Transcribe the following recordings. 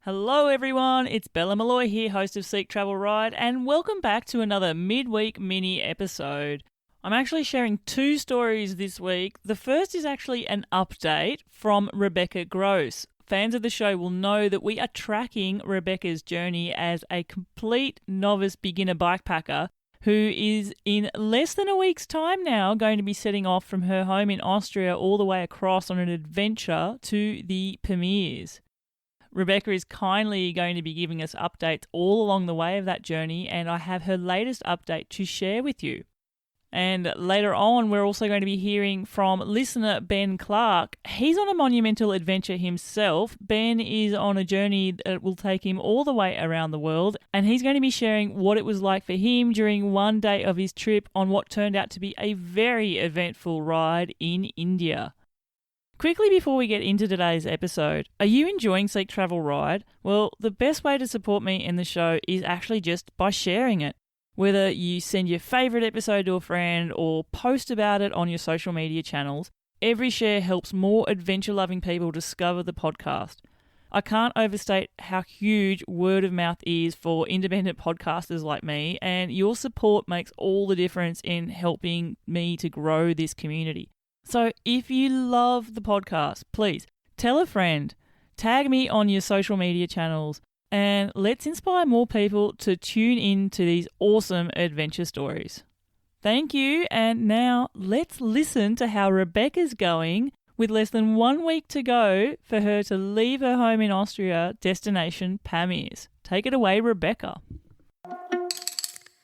Hello everyone, it's Bella Malloy here, host of Seek Travel Ride, and welcome back to another midweek mini episode. I'm actually sharing two stories this week. The first is actually an update from Rebecca Gross. Fans of the show will know that we are tracking Rebecca's journey as a complete novice beginner bikepacker who is in less than a week's time now going to be setting off from her home in Austria all the way across on an adventure to the Pamirs. Rebecca is kindly going to be giving us updates all along the way of that journey, and I have her latest update to share with you. And later on, we're also going to be hearing from listener Ben Clark. He's on a monumental adventure himself. Ben is on a journey that will take him all the way around the world, and he's going to be sharing what it was like for him during one day of his trip on what turned out to be a very eventful ride in India. Quickly before we get into today's episode, are you enjoying Seek Travel Ride? Well, the best way to support me and the show is actually just by sharing it. Whether you send your favourite episode to a friend or post about it on your social media channels, every share helps more adventure-loving people discover the podcast. I can't overstate how huge word of mouth is for independent podcasters like me, and your support makes all the difference in helping me to grow this community. So if you love the podcast, please tell a friend, tag me on your social media channels, and let's inspire more people to tune in to these awesome adventure stories. Thank you, and now let's listen to how Rebecca's going with less than 1 week to go for her to leave her home in Austria, destination Pamirs. Take it away, Rebecca.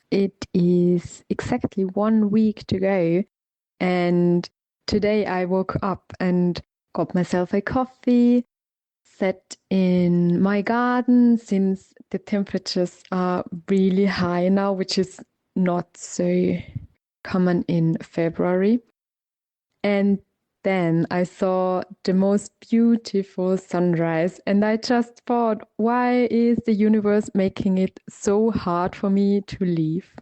It is exactly 1 week to go, and today I woke up and got myself a coffee, sat in my garden since the temperatures are really high now, which is not so common in February. And then I saw the most beautiful sunrise, and I just thought, why is the universe making it so hard for me to leave?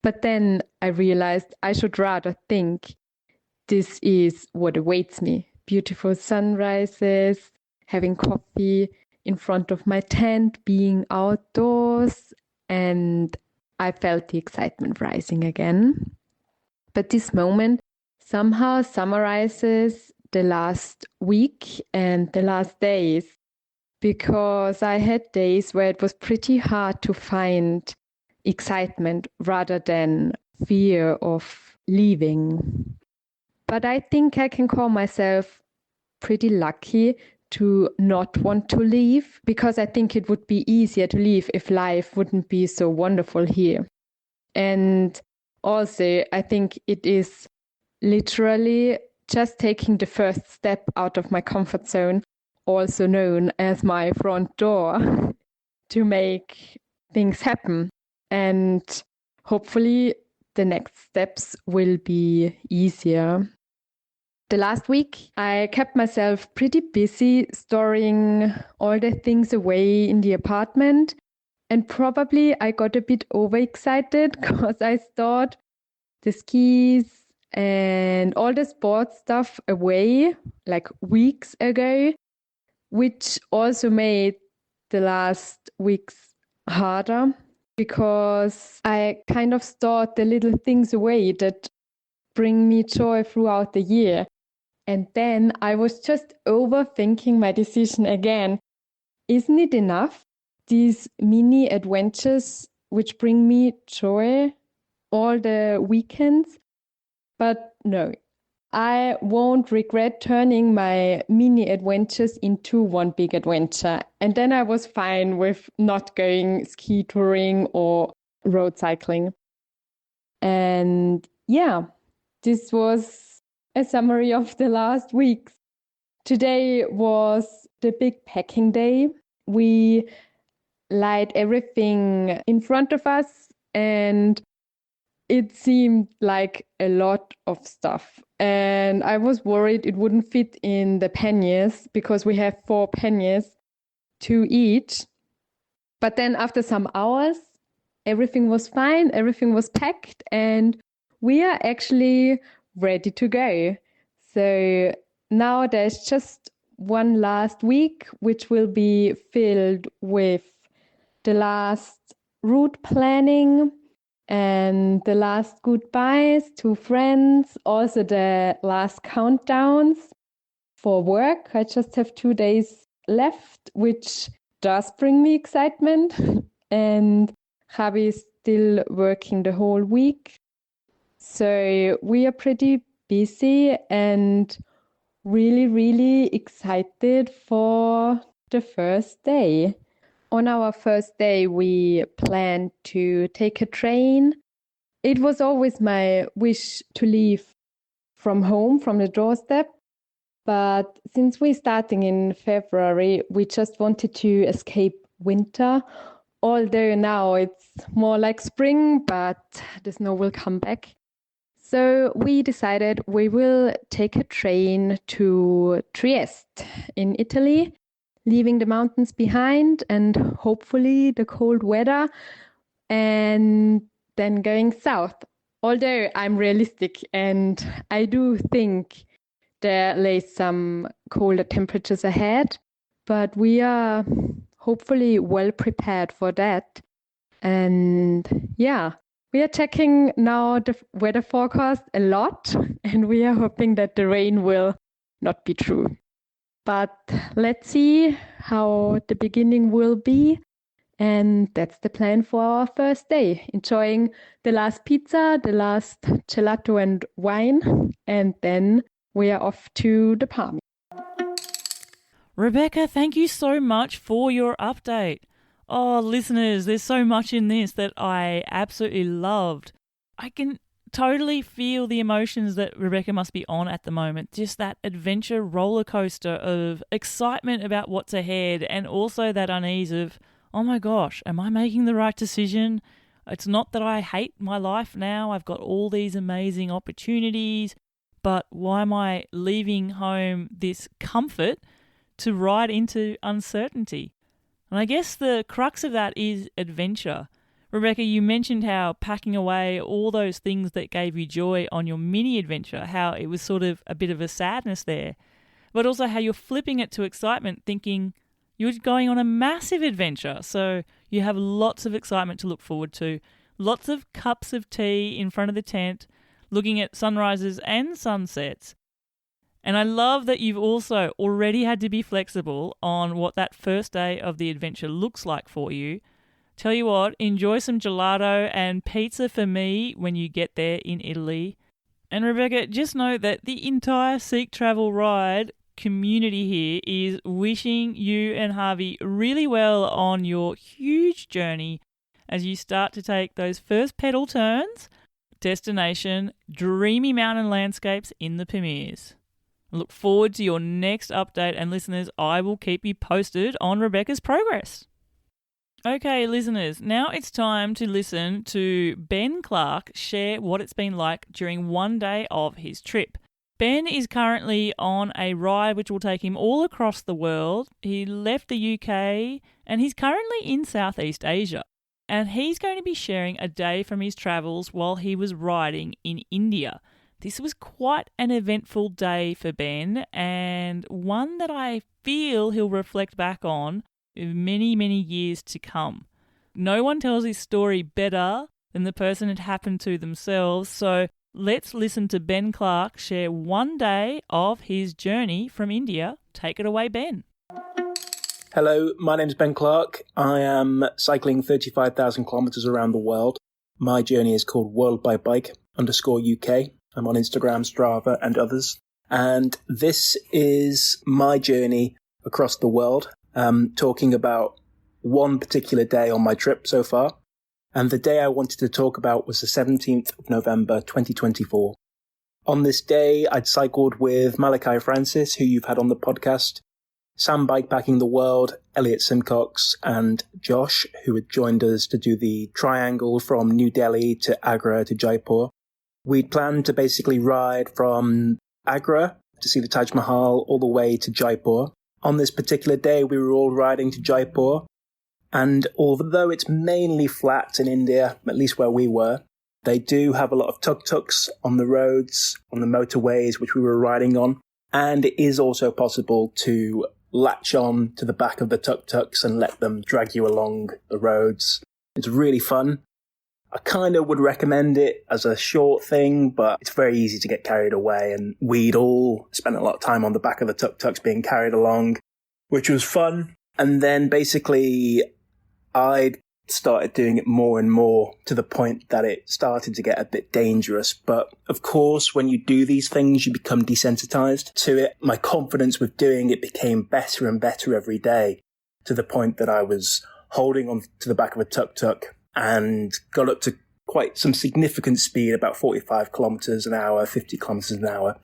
But then I realized I should rather think this is what awaits me. Beautiful sunrises, having coffee in front of my tent, being outdoors, and I felt the excitement rising again. But this moment somehow summarizes the last week and the last days, because I had days where it was pretty hard to find excitement rather than fear of leaving. But I think I can call myself pretty lucky to not want to leave, because I think it would be easier to leave if life wouldn't be so wonderful here. And also, I think it is literally just taking the first step out of my comfort zone, also known as my front door, to make things happen. And hopefully the next steps will be easier. The last week, I kept myself pretty busy storing all the things away in the apartment. And probably I got a bit overexcited because I stored the skis and all the sports stuff away like weeks ago, which also made the last weeks harder, because I kind of stored the little things away that bring me joy throughout the year. And then I was just overthinking my decision again. Isn't it enough, these mini adventures which bring me joy all the weekends? But no, I won't regret turning my mini adventures into one big adventure. And then I was fine with not going ski touring or road cycling. And yeah, this was a summary of the last weeks. Today was the big packing day. We laid everything in front of us, and it seemed like a lot of stuff. And I was worried it wouldn't fit in the panniers, because we have 4 panniers, 2 each. But then after some hours, everything was fine, everything was packed, and we are actually ready to go. So now there's just one last week, which will be filled with the last route planning and the last goodbyes to friends, also the last countdowns for work. I just have 2 days left, which does bring me excitement. And Javi is still working the whole week. So we are pretty busy and really, really excited for the first day. On our first day, we planned to take a train. It was always my wish to leave from home, from the doorstep. But since we're starting in February, we just wanted to escape winter. Although now it's more like spring, but the snow will come back. So we decided we will take a train to Trieste in Italy, leaving the mountains behind and hopefully the cold weather, and then going south. Although I'm realistic and I do think there lays some colder temperatures ahead, but we are hopefully well prepared for that. And yeah, we are checking now the weather forecast a lot, and we are hoping that the rain will not be true. But let's see how the beginning will be. And that's the plan for our first day. Enjoying the last pizza, the last gelato and wine, and then we are off to the Pamirs. Rebecca, thank you so much for your update. Oh, listeners, there's so much in this that I absolutely loved. I can totally feel the emotions that Rebecca must be on at the moment. Just that adventure roller coaster of excitement about what's ahead, and also that unease of, oh my gosh, am I making the right decision? It's not that I hate my life now. I've got all these amazing opportunities, but why am I leaving home this comfort to ride into uncertainty? And I guess the crux of that is adventure. Rebecca, you mentioned how packing away all those things that gave you joy on your mini adventure, how it was sort of a bit of a sadness there, but also how you're flipping it to excitement, thinking you're going on a massive adventure. So you have lots of excitement to look forward to, lots of cups of tea in front of the tent, looking at sunrises and sunsets. And I love that you've also already had to be flexible on what that first day of the adventure looks like for you. Tell you what, enjoy some gelato and pizza for me when you get there in Italy. And Rebecca, just know that the entire Seek Travel Ride community here is wishing you and Harvey really well on your huge journey as you start to take those first pedal turns. Destination, dreamy mountain landscapes in the Pamirs. Look forward to your next update, and listeners, I will keep you posted on Rebecca's progress. Okay, listeners, now it's time to listen to Ben Clark share what it's been like during one day of his trip. Ben is currently on a ride which will take him all across the world. He left the UK and he's currently in Southeast Asia. And he's going to be sharing a day from his travels while he was riding in India. This was quite an eventful day for Ben, and one that I feel he'll reflect back on many, many years to come. No one tells his story better than the person it happened to themselves, so let's listen to Ben Clark share one day of his journey from India. Take it away, Ben. Hello, my name's Ben Clark. I am cycling 35,000 kilometres around the world. My journey is called World by Bike _UK. I'm on Instagram, Strava, and others. And this is my journey across the world, talking about one particular day on my trip so far. And the day I wanted to talk about was the 17th of November, 2024. On this day, I'd cycled with Malachi Francis, who you've had on the podcast, Sam Bikepacking the World, Elliot Simcox, and Josh, who had joined us to do the triangle from New Delhi to Agra to Jaipur. We'd planned to basically ride from Agra to see the Taj Mahal all the way to Jaipur. On this particular day, we were all riding to Jaipur. And although it's mainly flat in India, at least where we were, they do have a lot of tuk tuks on the roads, on the motorways, which we were riding on. And it is also possible to latch on to the back of the Tuk Tuks and let them drag you along the roads. It's really fun. I kind of would recommend it as a short thing, but it's very easy to get carried away. And we'd all spent a lot of time on the back of the Tuk Tuks being carried along, which was fun. And then basically I started doing it more and more to the point that it started to get a bit dangerous. But of course, when you do these things, you become desensitized to it. My confidence with doing it became better and better every day, to the point that I was holding on to the back of a tuk-tuk and got up to quite some significant speed, about 45 kilometers an hour, 50 kilometers an hour.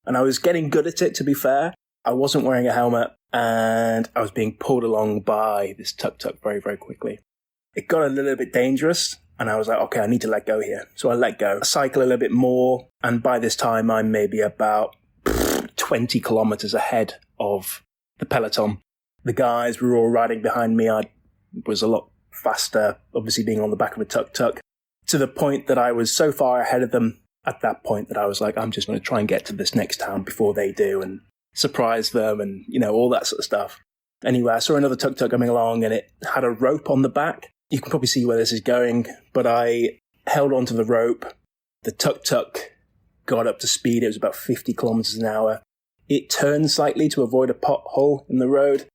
And I was getting good at it, to be fair. I wasn't wearing a helmet and I was being pulled along by this tuk-tuk very, very quickly. It got a little bit dangerous and I was like, okay, I need to let go here. So I let go, cycle a little bit more. And by this time, I'm maybe about 20 kilometers ahead of the peloton. The guys were all riding behind me. I was a lot faster, obviously being on the back of a tuk-tuk, to the point that I was so far ahead of them at that point that I was like, I'm just going to try and get to this next town before they do and surprise them and, all that sort of stuff. Anyway, I saw another tuk-tuk coming along and it had a rope on the back. You can probably see where this is going, but I held onto the rope. The tuk-tuk got up to speed. It was about 50 kilometers an hour. It turned slightly to avoid a pothole in the road.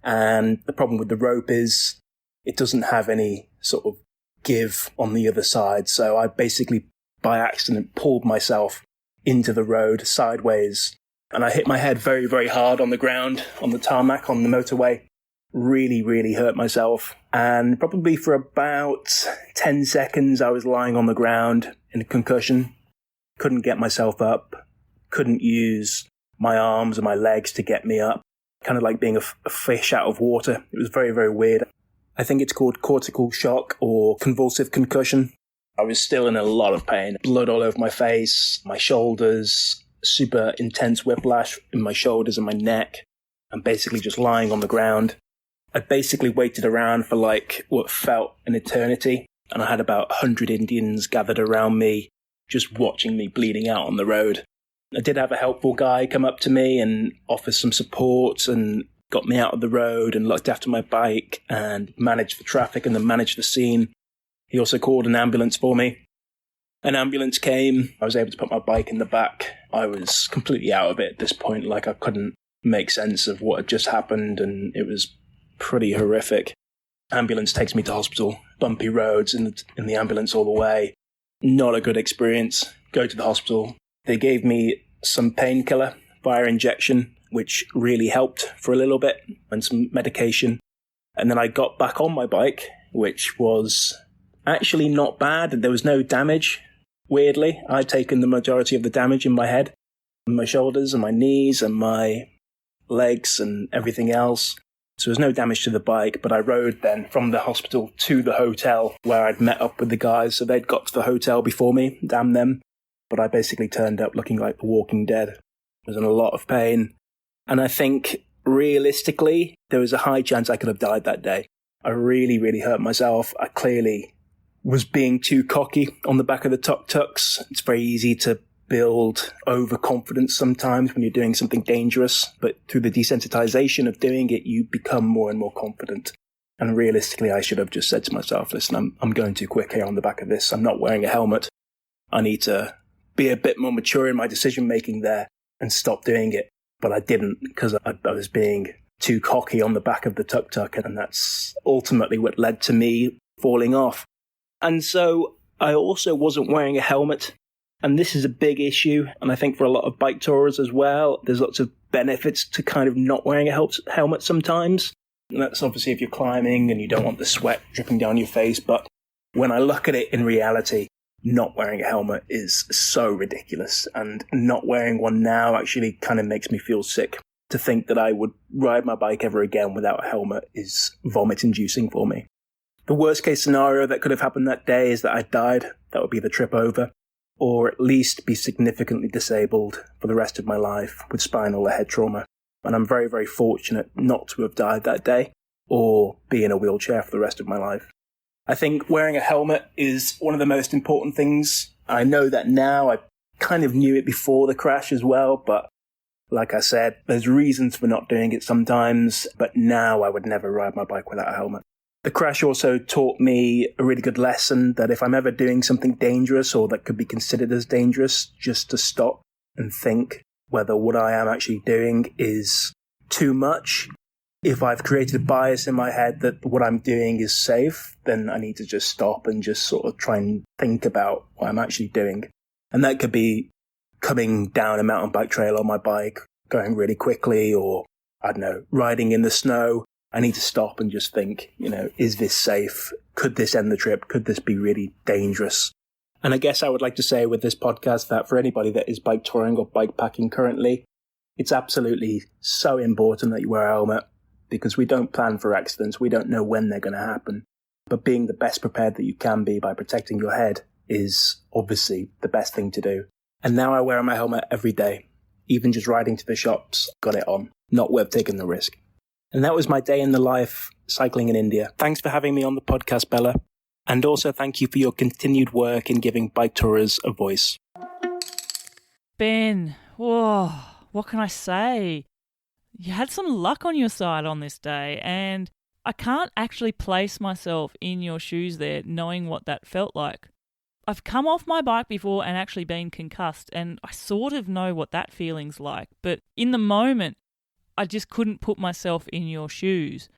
And the problem with the rope is it doesn't have any sort of give on the other side. So I basically, by accident, pulled myself into the road sideways. And I hit my head very, very hard on the ground, on the tarmac, on the motorway. Really, really hurt myself. And probably for about 10 seconds, I was lying on the ground in a concussion. Couldn't get myself up. Couldn't use my arms or my legs to get me up. Kind of like being a fish out of water. It was very, very weird. I think it's called cortical shock or convulsive concussion. I was still in a lot of pain. Blood all over my face, my shoulders, super intense whiplash in my shoulders and my neck. I'm basically just lying on the ground. I basically waited around for what felt an eternity. And I had about 100 Indians gathered around me, just watching me bleeding out on the road. I did have a helpful guy come up to me and offer some support and got me out of the road and looked after my bike and managed the traffic and then managed the scene. He also called an ambulance for me. An ambulance came. I was able to put my bike in the back. I was completely out of it at this point. I couldn't make sense of what had just happened, and it was pretty horrific. Ambulance takes me to hospital. Bumpy roads in the ambulance all the way. Not a good experience. Go to the hospital. They gave me some painkiller via injection, which really helped for a little bit, and some medication. And then I got back on my bike, which was actually not bad. There was no damage. Weirdly, I'd taken the majority of the damage in my head, and my shoulders and my knees and my legs and everything else. So there was no damage to the bike, but I rode then from the hospital to the hotel where I'd met up with the guys. So they'd got to the hotel before me, damn them. But I basically turned up looking like The Walking Dead. I was in a lot of pain. And I think, realistically, there was a high chance I could have died that day. I really, really hurt myself. I clearly was being too cocky on the back of the Tuk Tuks. It's very easy to build overconfidence sometimes when you're doing something dangerous. But through the desensitization of doing it, you become more and more confident. And realistically, I should have just said to myself, listen, I'm going too quick here on the back of this. I'm not wearing a helmet. I need to be a bit more mature in my decision-making there and stop doing it. But I didn't, because I was being too cocky on the back of the tuk-tuk, and that's ultimately what led to me falling off. And so I also wasn't wearing a helmet, and this is a big issue, and I think for a lot of bike tourers as well, there's lots of benefits to kind of not wearing a helmet sometimes. And that's obviously if you're climbing and you don't want the sweat dripping down your face, but when I look at it in reality, not wearing a helmet is so ridiculous, and not wearing one now actually kind of makes me feel sick. To think that I would ride my bike ever again without a helmet is vomit-inducing for me. The worst-case scenario that could have happened that day is that I died. That would be the trip over. Or at least be significantly disabled for the rest of my life with spinal or head trauma. And I'm very, very fortunate not to have died that day or be in a wheelchair for the rest of my life. I think wearing a helmet is one of the most important things. I know that now. I kind of knew it before the crash as well, but Like I said, there's reasons for not doing it sometimes, but now I would never ride my bike without a helmet. The crash also taught me a really good lesson that if I'm ever doing something dangerous or that could be considered as dangerous, just to stop and think whether what I am actually doing is too much. If I've created a bias in my head that what I'm doing is safe, then I need to just stop and just sort of try and think about what I'm actually doing. And that could be coming down a mountain bike trail on my bike, going really quickly, or, I don't know, riding in the snow. I need to stop and just think, is this safe? Could this end the trip? Could this be really dangerous? And I guess I would like to say with this podcast that for anybody that is bike touring or bike packing currently, it's absolutely so important that you wear a helmet, because we don't plan for accidents. We don't know when they're going to happen. But being the best prepared that you can be by protecting your head is obviously the best thing to do. And now I wear my helmet every day. Even just riding to the shops, got it on. Not worth taking the risk. And that was my day in the life cycling in India. Thanks for having me on the podcast, Bella. And also thank you for your continued work in giving bike tourers a voice. Ben, whoa, what can I say? You had some luck on your side on this day, and I can't actually place myself in your shoes there knowing what that felt like. I've come off my bike before and actually been concussed, and I sort of know what that feeling's like, but in the moment, I just couldn't put myself in your shoes.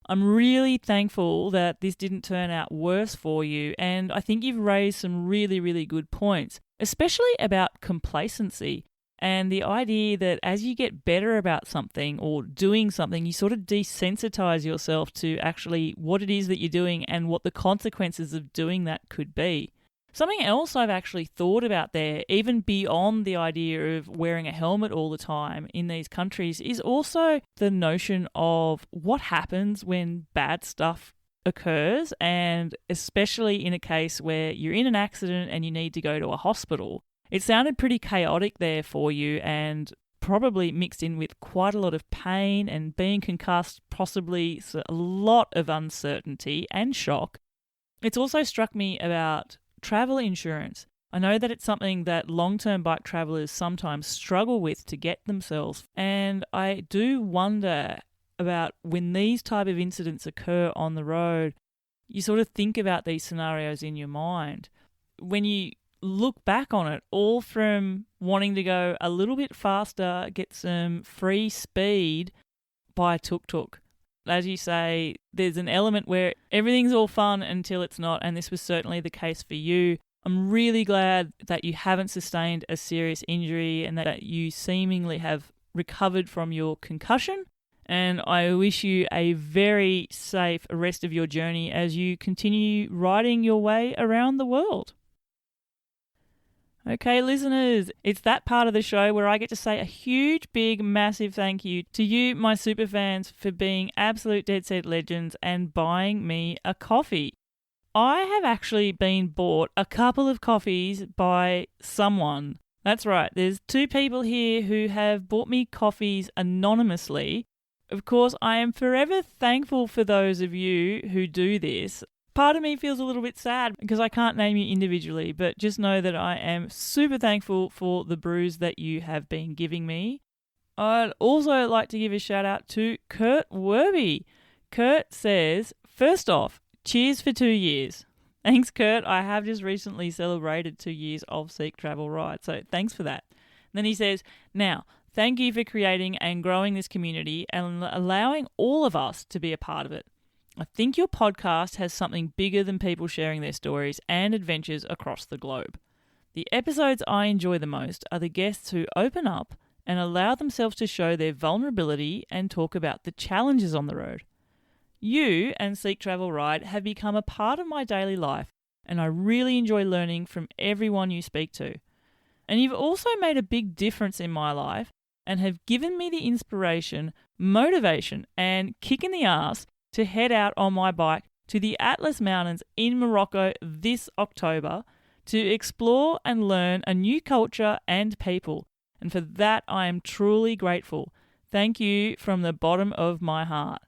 I'm really thankful that this didn't turn out worse for you, and I think you've raised some really, really good points, especially about complacency and the idea that as you get better about something or doing something, you sort of desensitize yourself to actually what it is that you're doing and what the consequences of doing that could be. Something else I've actually thought about there, even beyond the idea of wearing a helmet all the time in these countries, is also the notion of what happens when bad stuff occurs, and especially in a case where you're in an accident and you need to go to a hospital. It sounded pretty chaotic there for you, and probably mixed in with quite a lot of pain and being concussed, possibly a lot of uncertainty and shock. It's also struck me about travel insurance. I know that it's something that long-term bike travelers sometimes struggle with to get themselves, and I do wonder about when these type of incidents occur on the road, you sort of think about these scenarios in your mind. When you look back on it, all from wanting to go a little bit faster, get some free speed by a tuk tuk. As you say, there's an element where everything's all fun until it's not, and this was certainly the case for you. I'm really glad that you haven't sustained a serious injury and that you seemingly have recovered from your concussion, and I wish you a very safe rest of your journey as you continue riding your way around the world. Okay, listeners, it's that part of the show where I get to say a huge, big, massive thank you to you, my superfans, for being absolute dead set legends and buying me a coffee. I have actually been bought a couple of coffees by someone. That's right, there's two people here who have bought me coffees anonymously. Of course, I am forever thankful for those of you who do this. Part of me feels a little bit sad because I can't name you individually, but just know that I am super thankful for the brews that you have been giving me. I'd also like to give a shout out to Kurt Werby. Kurt says, first off, cheers for 2 years. Thanks, Kurt. I have just recently celebrated 2 years of Seek Travel Ride, so thanks for that. And then he says, now, thank you for creating and growing this community and allowing all of us to be a part of it. I think your podcast has something bigger than people sharing their stories and adventures across the globe. The episodes I enjoy the most are the guests who open up and allow themselves to show their vulnerability and talk about the challenges on the road. You and Seek Travel Ride have become a part of my daily life, and I really enjoy learning from everyone you speak to. And you've also made a big difference in my life and have given me the inspiration, motivation, and kick in the ass to head out on my bike to the Atlas Mountains in Morocco this October to explore and learn a new culture and people. And for that, I am truly grateful. Thank you from the bottom of my heart.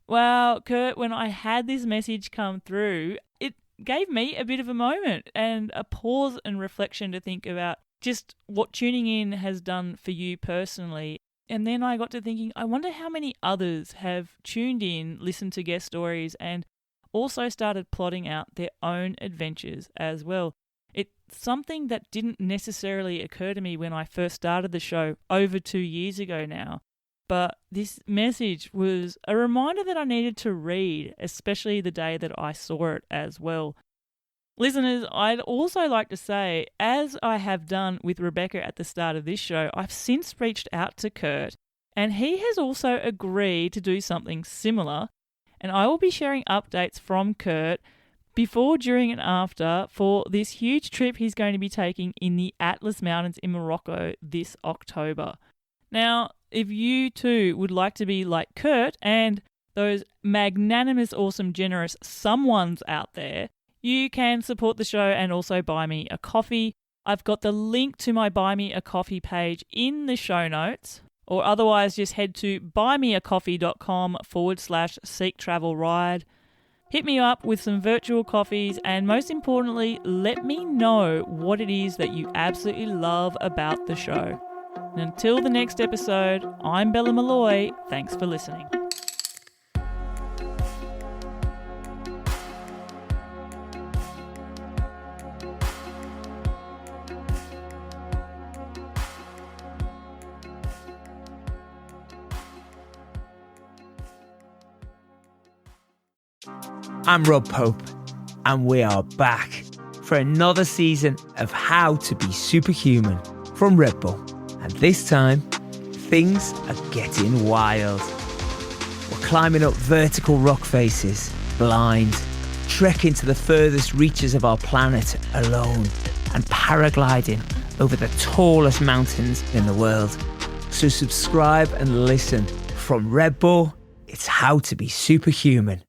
Well, Kurt, when I had this message come through, it gave me a bit of a moment and a pause and reflection to think about just what tuning in has done for you personally. And then I got to thinking, I wonder how many others have tuned in, listened to guest stories, and also started plotting out their own adventures as well. It's something that didn't necessarily occur to me when I first started the show over 2 years ago now. But this message was a reminder that I needed to read, especially the day that I saw it as well. Listeners, I'd also like to say, as I have done with Rebecca at the start of this show, I've since reached out to Kurt, and he has also agreed to do something similar, and I will be sharing updates from Kurt before, during and after for this huge trip he's going to be taking in the Atlas Mountains in Morocco this October. Now, if you too would like to be like Kurt and those magnanimous, awesome, generous someones out there, you can support the show and also buy me a coffee. I've got the link to my Buy Me a Coffee page in the show notes, or otherwise just head to buymeacoffee.com/Seek Travel Ride. Hit me up with some virtual coffees, and most importantly, let me know what it is that you absolutely love about the show. And until the next episode, I'm Bella Malloy. Thanks for listening. I'm Rob Pope, and we are back for another season of How to Be Superhuman from Red Bull. And this time, things are getting wild. We're climbing up vertical rock faces, blind, trekking to the furthest reaches of our planet alone, and paragliding over the tallest mountains in the world. So subscribe and listen. From Red Bull, it's How to Be Superhuman.